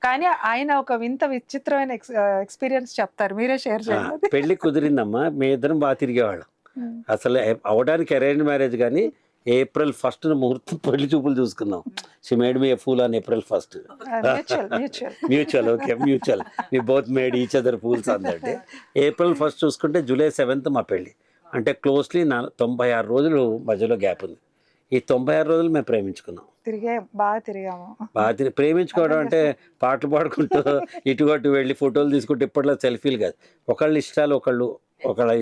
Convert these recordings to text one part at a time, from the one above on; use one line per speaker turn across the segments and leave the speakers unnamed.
కానీ ఆయన ఒక వింత విచిత్రమైన ఎక్స్పీరియన్స్ చెప్తారు, మీరే షేర్ చేయండి.
పెళ్లి కుదిరిందమ్మా, మీ ఇద్దరం బాగా తిరిగేవాళ్ళం.
ఉమ్.
అసలు అవడానికి అరేంజ్ మ్యారేజ్ కానీ April 1 ముహూర్తం పెళ్లి చూపులు చూసుకున్నాం. She made me a fool on April 1. Mutual, okay, mutual. Me both made each other fools on that day. April 1 చూసుకుంటే July 7 మా పెళ్ళి. అంటే క్లోజ్లీ 96 రోజులు మధ్యలో గ్యాప్ ఉంది. ఈ 96 రోజులు మేము ప్రేమించుకున్నాం.
బాగా
ప్రేమించుకోవడం అంటే పాటలు పాడుకుంటూ ఇటు అటు వెళ్ళి ఫోటోలు తీసుకుంటూ ఇప్పట్లో సెల్ఫీలు కాదు. ఒకళ్ళ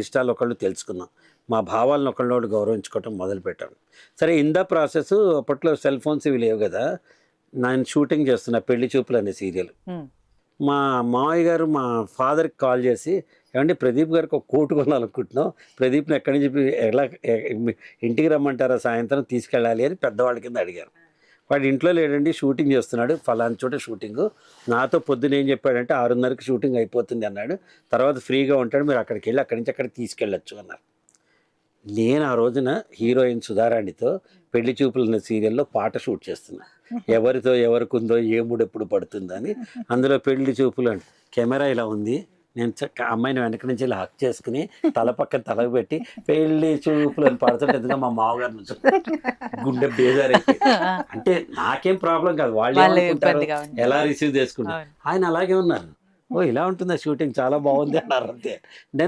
ఇష్టాలు ఒకళ్ళు తెలుసుకున్నాం. మా భావాలను ఒకళ్ళోడు గౌరవించుకోవటం మొదలుపెట్టాను. సరే, ఇందా ప్రాసెస్ అప్పట్లో సెల్ ఫోన్స్ ఇవి లేవు కదా. నేను షూటింగ్ చేస్తున్నా పెళ్లి చూపులు అనే సీరియల్. మా మావయ్య గారు మా ఫాదర్కి కాల్ చేసి, ఏమంటే ప్రదీప్ గారికి ఒక కోటు కొనాలనుకుంటున్నాం, ప్రదీప్ని ఎక్కడి నుంచి ఎలా ఇంటికి రమ్మంటారా, సాయంత్రం తీసుకెళ్ళాలి అని పెద్దవాళ్ళ కింద అడిగారు. వాడు ఇంట్లో లేడండి, షూటింగ్ చేస్తున్నాడు, ఫలానా చోట షూటింగు. నాతో పొద్దున ఏం చెప్పాడంటే 6:30కి షూటింగ్ అయిపోతుంది అన్నాడు, తర్వాత ఫ్రీగా ఉంటాడు, మీరు అక్కడికి వెళ్ళి అక్కడి నుంచి అక్కడికి తీసుకెళ్ళచ్చు అన్నారు. నేను ఆ రోజున హీరోయిన్ సుధారాణితో పెళ్లి చూపులు అనే సీరియల్లో పాట షూట్ చేస్తున్నా. ఎవరితో ఎవరికి ఉందో ఏ మూడు ఎప్పుడు పడుతుందని. అందులో పెళ్లి చూపులు అంటే కెమెరా ఇలా ఉంది, నేను అమ్మాయిని వెనక నుంచి ఇలా హక్ చేసుకుని తల పక్కన తలకు పెట్టి పెళ్లి చూపులు అని పడుతుంటే ఎందుకంటే మా మామగారు నుంచి గుండె బేజారైపోయింది. అంటే నాకేం ప్రాబ్లం కాదు, వాళ్ళు ఎలా రిసీవ్ చేసుకుంటారు. ఆయన అలాగే ఉన్నారు, ఓ ఇలా ఉంటుందా షూటింగ్, చాలా బాగుంది అన్నారు అంతే. నేను